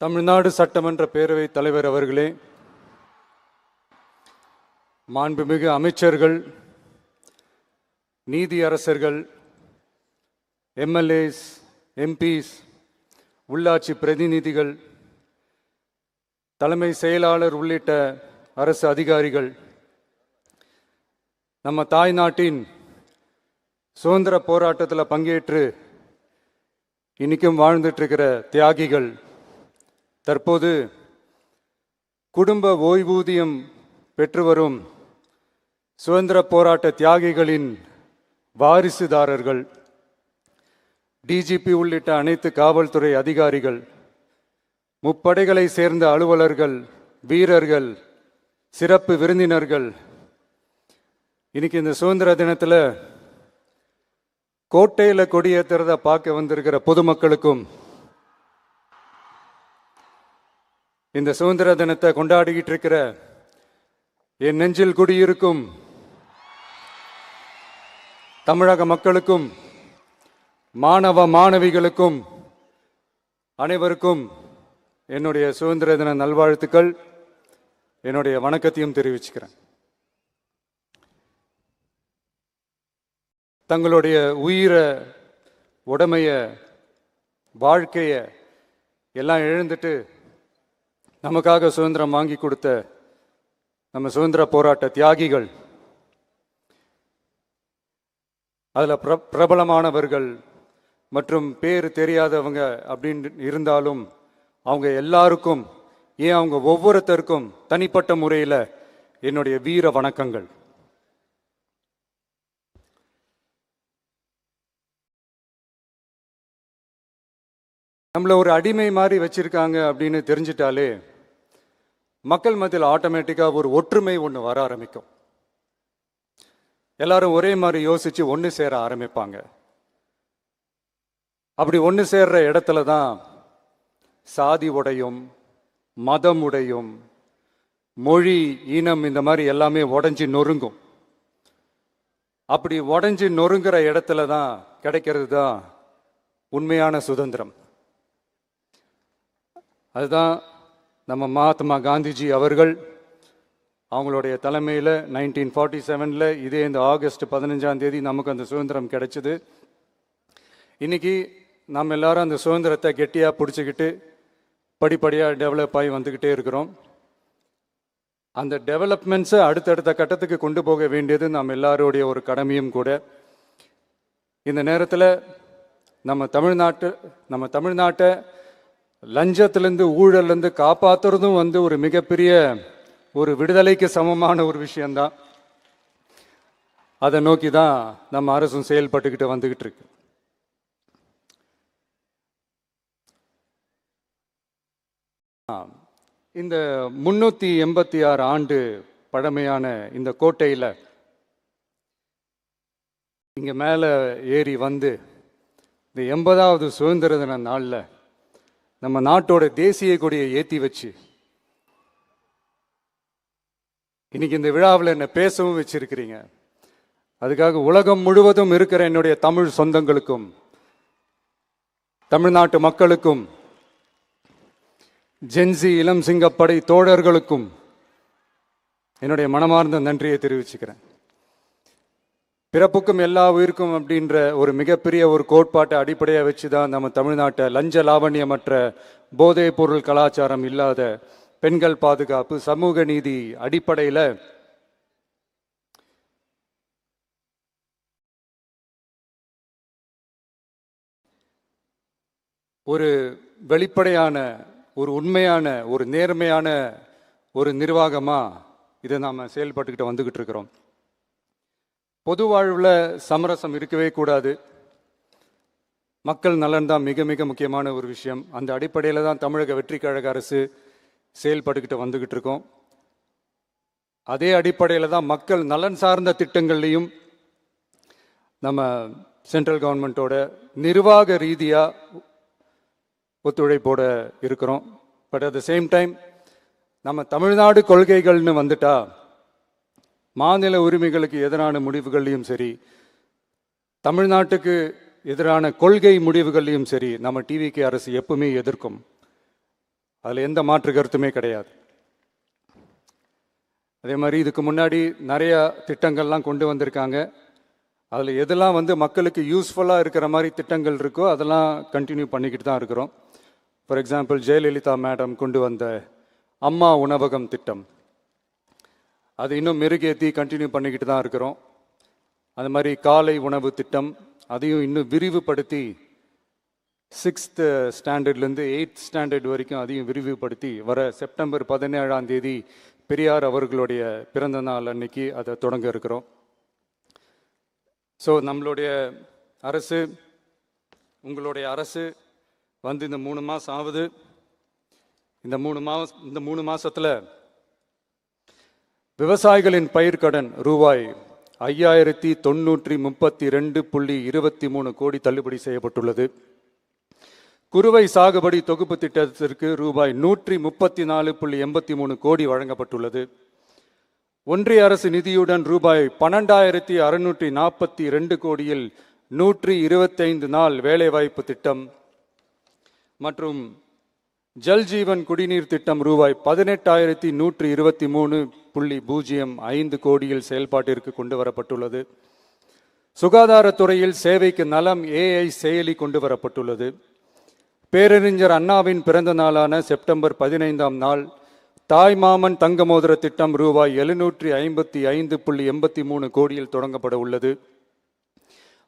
தமிழ்நாடு சட்டமன்ற பேரவைத் தலைவர் அவர்களே, மாண்புமிகு அமைச்சர்கள், நீதியரசர்கள், எம்எல்ஏஸ், எம்பிஸ், உள்ளாட்சி பிரதிநிதிகள், தலைமை செயலாளர் உள்ளிட்ட அரசு அதிகாரிகள், நம்ம தாய்நாட்டின் சுதந்திர போராட்டத்தில் பங்கேற்று இன்னைக்கும் வாழ்ந்துட்டு இருக்கிற தியாகிகள், தற்போது குடும்ப ஓய்வூதியம் பெற்று வரும் சுதந்திர போராட்ட தியாகிகளின் வாரிசுதாரர்கள், டிஜிபி உள்ளிட்ட அனைத்து காவல்துறை அதிகாரிகள், முப்படைகளை சேர்ந்த அலுவலர்கள், வீரர்கள், சிறப்பு விருந்தினர்கள், இன்னைக்கு இந்த சுதந்திர தினத்தில் கோட்டையில் கொடியேற்றுறத பார்க்க வந்திருக்கிற பொதுமக்களுக்கும், இந்த சுதந்திர தினத்தை கொண்டாடிக்கிட்டு இருக்கிற என் நெஞ்சில் குடியிருக்கும் தமிழக மக்களுக்கும், மாணவ மாணவிகளுக்கும் அனைவருக்கும் என்னுடைய சுதந்திர தின நல்வாழ்த்துக்கள், என்னுடைய வணக்கத்தையும் தெரிவிச்சுக்கிறேன். தங்களுடைய உயிரை, உடமைய, வாழ்க்கைய எல்லாம் இழந்துட்டு நமக்காக சுதந்திரம் வாங்கி கொடுத்த நம்ம சுதந்திர போராட்ட தியாகிகள், அதில் பிரபலமானவர்கள் மற்றும் பேர் தெரியாதவங்க அப்படின்னு இருந்தாலும் அவங்க எல்லாருக்கும், ஏன் அவங்க ஒவ்வொருத்தருக்கும் தனிப்பட்ட முறையில் என்னுடைய வீர வணக்கங்கள். நம்மளை ஒரு அடிமை மாதிரி வச்சிருக்காங்க அப்படின்னு தெரிஞ்சிட்டாலே மக்கள் மத்தியில் ஆட்டோமேட்டிக்காக ஒரு ஒற்றுமை ஒன்று வர ஆரம்பிக்கும். எல்லாரும் ஒரே மாதிரி யோசிச்சு ஒன்று சேர ஆரம்பிப்பாங்க. அப்படி ஒன்று சேர்ற இடத்துல தான் சாதி உடையும், மதம் உடையும், மொழி, இனம், இந்த மாதிரி எல்லாமே உடஞ்சி நொறுங்கும். அப்படி உடஞ்சி நொறுங்குற இடத்துல தான் கிடைக்கிறது தான் உண்மையான சுதந்திரம். அதுதான் நம்ம மகாத்மா காந்திஜி அவர்கள் அவங்களுடைய தலைமையில் 1947 இதே இந்த ஆகஸ்ட் 15 நமக்கு அந்த சுதந்திரம் கிடைச்சிது. இன்னைக்கு நம்ம எல்லாரும் அந்த சுதந்திரத்தை கெட்டியாக பிடிச்சிக்கிட்டு படிப்படியாக டெவலப் ஆகி வந்துக்கிட்டே இருக்கிறோம். அந்த டெவலப்மெண்ட்ஸை அடுத்தடுத்த கட்டத்துக்கு கொண்டு போக வேண்டியது நம்ம எல்லாருடைய ஒரு கடமையும் கூட. இந்த நேரத்தில் நம்ம தமிழ்நாட்டை லஞ்சத்திலேருந்து, ஊழல்லேருந்து காப்பாற்றுறதும் ஒரு மிகப்பெரிய ஒரு விடுதலைக்கு சமமான ஒரு விஷயந்தான். அதை நோக்கி தான் நம்ம அரசும் செயல்பட்டுக்கிட்டு வந்துக்கிட்டு இருக்கு. இந்த 386 ஆண்டு பழமையான இந்த கோட்டையில் இங்கே மேலே ஏறி வந்து இந்த 80வது சுதந்திர தின நாளில் நம்ம நாட்டோட தேசிய கொடியை ஏற்றி வச்சு இன்னைக்கு இந்த விழாவில் என்ன பேசவும் வச்சிருக்கிறீங்க. அதுக்காக உலகம் முழுவதும் இருக்கிற என்னுடைய தமிழ் சொந்தங்களுக்கும், தமிழ்நாட்டு மக்களுக்கும், ஜென்சி இளம் சிங்கப்படை தோழர்களுக்கும் என்னுடைய மனமார்ந்த நன்றியை தெரிவிச்சுக்கிறேன். பிறப்புக்கும் எல்லா உயிருக்கும் அப்படின்ற ஒரு மிகப்பெரிய ஒரு கோட்பாட்டை அடிப்படையாக வச்சு தான் நம்ம தமிழ்நாட்டை லஞ்ச லாவண்யமற்ற போதைப் பொருள் கலாச்சாரம் இல்லாத, பெண்கள் பாதுகாப்பு, சமூக நீதி அடிப்படையில் ஒரு வெளிப்படையான, ஒரு உண்மையான, ஒரு நேர்மையான ஒரு நிர்வாகமாக இதை நாம் செயல்பட்டுக்கிட்டு வந்துக்கிட்டு இருக்கிறோம். பொது வாழ்வில் சமரசம் இருக்கவே கூடாது. மக்கள் நலன் தான் மிக மிக முக்கியமான ஒரு விஷயம். அந்த அடிப்படையில் தான் தமிழக வெற்றி கழக அரசு செயல்பட்டுக்கிட்டு வந்துக்கிட்டு இருக்கோம். அதே அடிப்படையில் தான் மக்கள் நலன் சார்ந்த திட்டங்கள்லையும் நம்ம சென்ட்ரல் கவர்மெண்ட்டோட நிர்வாக ரீதியாக ஒத்துழைப்போட இருக்கிறோம். But at the same time நம்ம தமிழ்நாடு கொள்கைகள்னு வந்துட்டா மாநில உரிமைகளுக்கு எதிரான முடிவுகள்லையும் சரி, தமிழ்நாட்டுக்கு எதிரான கொள்கை முடிவுகள்லையும் சரி, நம்ம டிவிகே அரசு எப்பவுமே எதிர்க்கும். அதில் எந்த மாற்று கருத்துமே கிடையாது. அதே மாதிரி இதுக்கு முன்னாடி நிறையா திட்டங்கள்லாம் கொண்டு வந்திருக்காங்க. அதில் எதெல்லாம் மக்களுக்கு யூஸ்ஃபுல்லாக இருக்கிற மாதிரி திட்டங்கள் இருக்கோ அதெல்லாம் கண்டினியூ பண்ணிக்கிட்டு தான் இருக்கிறோம். ஃபார் எக்ஸாம்பிள், ஜெயலலிதா மேடம் கொண்டு வந்த அம்மா உணவகம் திட்டம், அது இன்னும் மெருகேற்றி கண்டினியூ பண்ணிக்கிட்டு தான் இருக்கிறோம். அது மாதிரி காலை உணவு திட்டம், அதையும் இன்னும் விரிவுபடுத்தி 6th ஸ்டாண்டர்ட்லேருந்து 8th ஸ்டாண்டர்ட் வரைக்கும் அதையும் விரிவுபடுத்தி வர செப்டம்பர் 17ஆம் தேதி பெரியார் அவர்களுடைய பிறந்த நாள் அன்னைக்கு அதை தொடங்க இருக்கிறோம். ஸோ நம்மளுடைய அரசு, உங்களுடைய அரசு இந்த 3 மாதம் ஆகுது. இந்த 3 மாதத்தில் விவசாயிகளின் பயிர்க்கடன் ரூபாய் 5932.23 கோடி தள்ளுபடி செய்யப்பட்டுள்ளது. குறுவை சாகுபடி தொகுப்பு திட்டத்திற்கு ரூபாய் 134.83 கோடி வழங்கப்பட்டுள்ளது. ஒன்றிய அரசு நிதியுடன் ரூபாய் 12,642 கோடியில் 125 நாள் வேலைவாய்ப்பு திட்டம் மற்றும் ஜல் ஜீவன் குடிநீர் திட்டம் ரூபாய் 18,123.05 கோடியில் செயல்பாட்டிற்கு கொண்டு வரப்பட்டுள்ளது. சுகாதாரத்துறையில் சேவைக்கு நலம் AI செயலி கொண்டு வரப்பட்டுள்ளது. பேரறிஞர் அண்ணாவின் பிறந்த நாளான செப்டம்பர் 15ஆம் நாள் தாய்மாமன் தங்க மோதிர திட்டம் ரூபாய் 755.83 கோடியில் தொடங்கப்பட உள்ளது.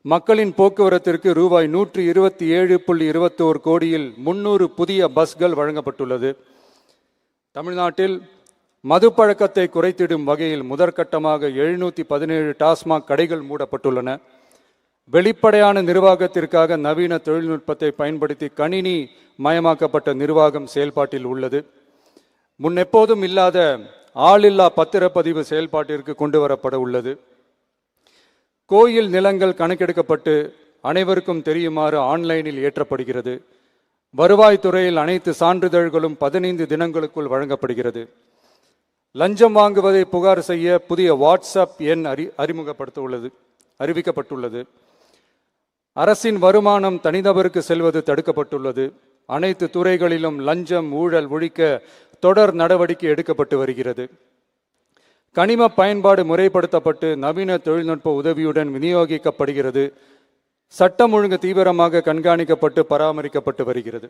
மக்களின் போக்குவரத்திற்கு ரூபாய் 127.21 கோடியில் 300 புதிய பஸ்கள் வழங்கப்பட்டுள்ளது. தமிழ்நாட்டில் மது பழக்கத்தை குறைத்திடும் வகையில் முதற்கட்டமாக 717 டாஸ்மாக் கடைகள் மூடப்பட்டுள்ளன. வெளிப்படையான நிர்வாகத்திற்காக நவீன தொழில்நுட்பத்தை பயன்படுத்தி கணினி மயமாக்கப்பட்ட நிர்வாகம் செயல்பாட்டில் உள்ளது. முன்னெப்போதும் இல்லாத ஆளில்லா பத்திரப்பதிவு செயல்பாட்டிற்கு கொண்டு வரப்பட உள்ளது. கோயில் நிலங்கள் கணக்கெடுக்கப்பட்டு அனைவருக்கும் தெரியுமாறு ஆன்லைனில் ஏற்றப்படுகிறது. வருவாய்த்துறையில் அனைத்து சான்றிதழ்களும் 15 தினங்களுக்குள் வழங்கப்படுகிறது. லஞ்சம் வாங்குவதை புகார் செய்ய புதிய வாட்ஸ்அப் எண் அறிவிக்கப்பட்டுள்ளது. அரசின் வருமானம் தனிநபருக்கு செல்வது தடுக்கப்பட்டுள்ளது. அனைத்து துறைகளிலும் லஞ்சம் ஊழல் ஒழிக்க தொடர் நடவடிக்கை எடுக்கப்பட்டு வருகிறது. கனிம பயன்பாடு முறைப்படுத்தப்பட்டு நவீன தொழில்நுட்ப உதவியுடன் விநியோகிக்கப்படுகிறது. சட்டம் ஒழுங்கு தீவிரமாக கண்காணிக்கப்பட்டு பராமரிக்கப்பட்டு வருகிறது.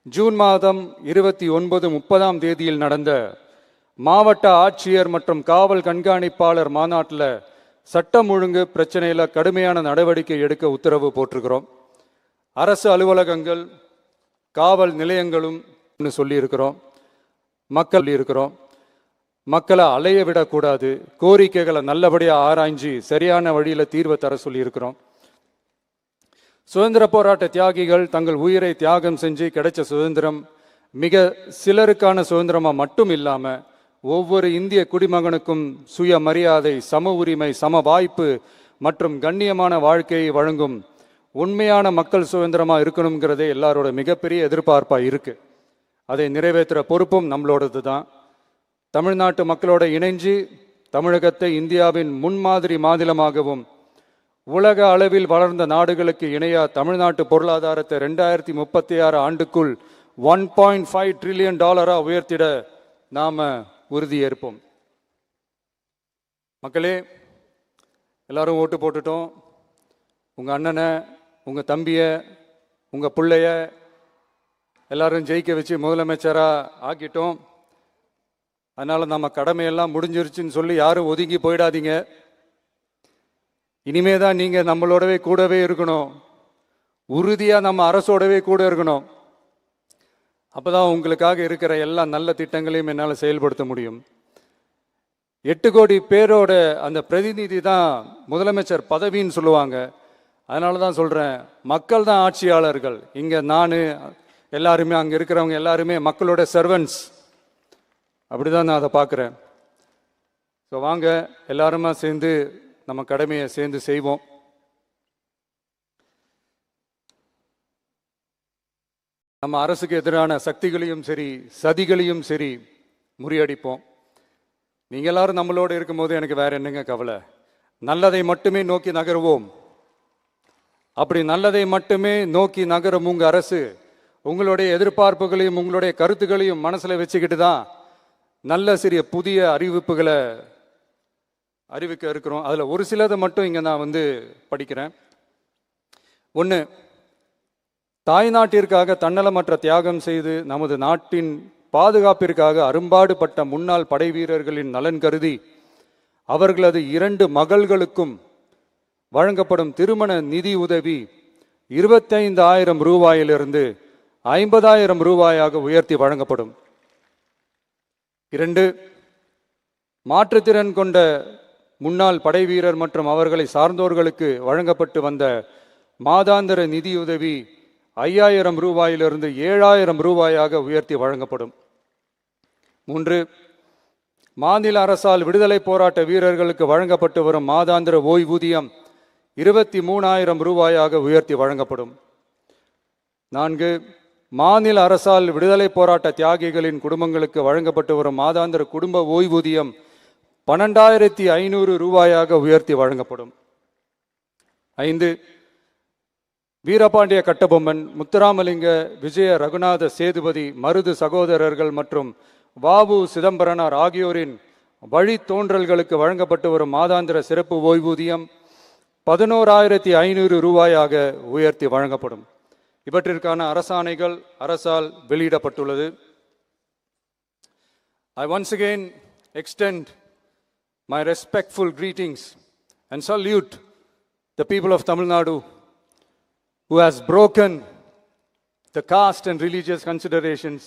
ஜூன் மாதம் 29, 30ஆம் தேதியில் நடந்த மாவட்ட ஆட்சியர் மற்றும் காவல் கண்காணிப்பாளர் மாநாட்டில் சட்டம் ஒழுங்கு பிரச்சனையில் கடுமையான நடவடிக்கை எடுக்க உத்தரவு போட்டிருக்கிறோம். அரசு அலுவலகங்கள், காவல் நிலையங்களும் சொல்லியிருக்கிறோம். மக்களை அலைய விடக்கூடாது. கோரிக்கைகளை நல்லபடியாக ஆராய்ஞ்சு சரியான வழியில் தீர்வை தர சொல்லியிருக்கிறோம். சுதந்திர போராட்ட தியாகிகள் தங்கள் உயிரை தியாகம் செஞ்சு கிடைச்ச சுதந்திரம் மிக சிலருக்கான சுதந்திரமாக மட்டும் இல்லாமல் ஒவ்வொரு இந்திய குடிமகனுக்கும் சுய மரியாதை, சம உரிமை, சம வாய்ப்பு மற்றும் கண்ணியமான வாழ்க்கையை வழங்கும் உண்மையான மக்கள் சுதந்திரமாக இருக்கணுங்கிறதே எல்லாரோட மிகப்பெரிய எதிர்பார்ப்பாக இருக்குது. அதை நிறைவேற்றுற பொறுப்பும் நம்மளோடது தான். தமிழ்நாட்டு மக்களோட இணைஞ்சு தமிழகத்தை இந்தியாவின் முன்மாதிரி மாநிலமாகவும் உலக அளவில் வளர்ந்த நாடுகளுக்கு இணையா தமிழ்நாட்டு பொருளாதாரத்தை 2036 ஆண்டுக்குள் $1.5 trillion உயர்த்திட நாம உறுதியேற்போம். மக்களே, எல்லாரும் ஓட்டு போட்டுட்டோம். உங்க அண்ணனை, உங்க தம்பிய, உங்க பிள்ளைய எல்லாரும் ஜெயிக்க வச்சு முதலமைச்சராக ஆக்கிட்டோம். அதனால நம்ம கடமையெல்லாம் முடிஞ்சிருச்சுன்னு சொல்லி யாரும் ஒதுங்கி போயிடாதீங்க. இனிமே தான் நீங்க நம்மளோடவே கூடவே இருக்கணும். உறுதியா நம்ம அரசோடவே கூட இருக்கணும். அப்பதான் உங்களுக்காக இருக்கிற எல்லா நல்ல திட்டங்களையும் என்னால் செயல்படுத்த முடியும். 8 கோடி பேரோட அந்த பிரதிநிதி தான் முதலமைச்சர் பதவின்னு சொல்லுவாங்க. அதனால தான் சொல்றேன், மக்கள் தான் ஆட்சியாளர்கள். இங்க நான் எல்லாருமே, அங்க இருக்கிறவங்க எல்லாருமே மக்களோட சர்வன்ட்ஸ். அப்படிதான் நான் அதை பார்க்குறேன். ஸோ வாங்க எல்லாருமா சேர்ந்து நம்ம கடமையை சேர்ந்து செய்வோம். நம்ம அரசுக்கு எதிரான சக்திகளையும் சரி சதிகளையும் சரி முறியடிப்போம். நீங்க எல்லாரும் நம்மளோட இருக்கும்போது எனக்கு வேற என்னங்க கவலை? நல்லதை மட்டுமே நோக்கி நகருவோம். அப்படி நல்லதை மட்டுமே நோக்கி நகரும் உங்க அரசு உங்களுடைய எதிர்பார்ப்புகளையும் உங்களுடைய கருத்துக்களையும் மனசில் வச்சுக்கிட்டு தான் நல்ல சிறிய புதிய அறிவிப்புகளை அறிவிக்க இருக்கிறோம். அதில் ஒரு சிலதை மட்டும் இங்கே நான் படிக்கிறேன். ஒன்று, தாய்நாட்டிற்காக தன்னலமற்ற தியாகம் செய்து நமது நாட்டின் பாதுகாப்பிற்காக அரும்பாடுபட்ட முன்னாள் படை வீரர்களின் நலன் கருதி அவர்களது 2 மகள்களுக்கும் வழங்கப்படும் திருமண நிதி உதவி 25,000 ரூபாயிலிருந்து 50,000 ரூபாயாக உயர்த்தி வழங்கப்படும். 2, மாற்றுத்திறன் கொண்ட முன்னாள் படை வீரர் மற்றும் அவர்களை சார்ந்தோர்களுக்கு வழங்கப்பட்டு வந்த மாதாந்திர நிதியுதவி 5,000 ரூபாயிலிருந்து 7,000 ரூபாயாக உயர்த்தி வழங்கப்படும். 3, மாநில அரசால் விடுதலை போராட்ட வீரர்களுக்கு வழங்கப்பட்டு வரும் மாதாந்திர ஓய்வூதியம் 23,000 ரூபாயாக உயர்த்தி வழங்கப்படும். 4, மாநில அரசால் விடுதலை போராட்ட தியாகிகளின் குடும்பங்களுக்கு வழங்கப்பட்டு வரும் மாதாந்திர குடும்ப ஓய்வூதியம் 12,500 ரூபாயாக உயர்த்தி வழங்கப்படும். 5, வீரபாண்டிய கட்டபொம்மன், முத்துராமலிங்க, விஜய ரகுநாத சேதுபதி, மருது சகோதரர்கள் மற்றும் வாவு சிதம்பரனார் ஆகியோரின் வழித்தோன்றல்களுக்கு வழங்கப்பட்டு வரும் மாதாந்திர சிறப்பு ஓய்வூதியம் 11,500 ரூபாயாக உயர்த்தி வழங்கப்படும். இவற்றிற்கான அரசாணைகள் அரசால் வெளியிடப்பட்டுள்ளது. I once again extend my respectful greetings and salute the people of Tamil Nadu who has broken the caste and religious considerations,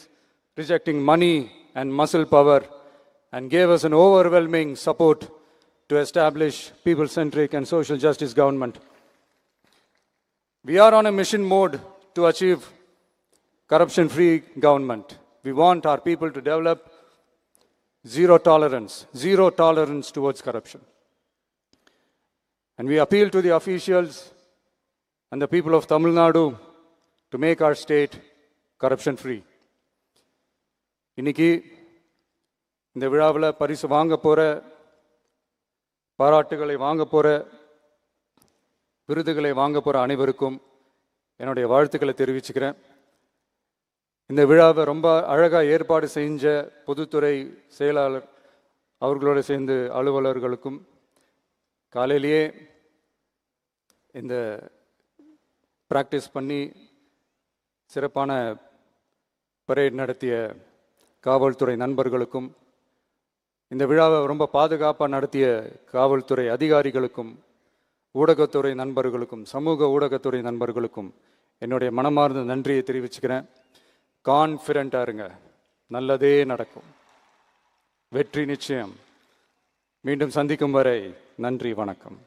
rejecting money and muscle power, and gave us an overwhelming support to establish people-centric and social justice government. We are on a mission mode to achieve corruption-free government. We want our people to develop zero tolerance towards corruption. And we appeal to the officials and the people of Tamil Nadu to make our state corruption-free. இன்னைக்கு இந்த விழாவில் பரிசு வாங்க போகிற, பாராட்டுகளை வாங்க போகிற, விருதுகளை வாங்க போகிற அனைவருக்கும் என்னுடைய வாழ்த்துக்களை தெரிவிச்சுக்கிறேன். இந்த விழாவை ரொம்ப அழகாக ஏற்பாடு செஞ்ச பொதுத்துறை செயலாளர் அவர்களோடு சேர்ந்து அலுவலர்களுக்கும், காலையிலேயே இந்த ப்ராக்டிஸ் பண்ணி சிறப்பான பரேட் நடத்திய காவல்துறை நண்பர்களுக்கும், இந்த விழாவை ரொம்ப பாதுகாப்பாக நடத்திய காவல்துறை அதிகாரிகளுக்கும், ஊடகத்துறை நண்பர்களுக்கும், சமூக ஊடகத்துறை நண்பர்களுக்கும் என்னுடைய மனமார்ந்த நன்றியை தெரிவிச்சுக்கிறேன். கான்ஃபிடென்ட்டாக இருங்க, நல்லதே நடக்கும், வெற்றி நிச்சயம். மீண்டும் சந்திக்கும் வரை நன்றி, வணக்கம்.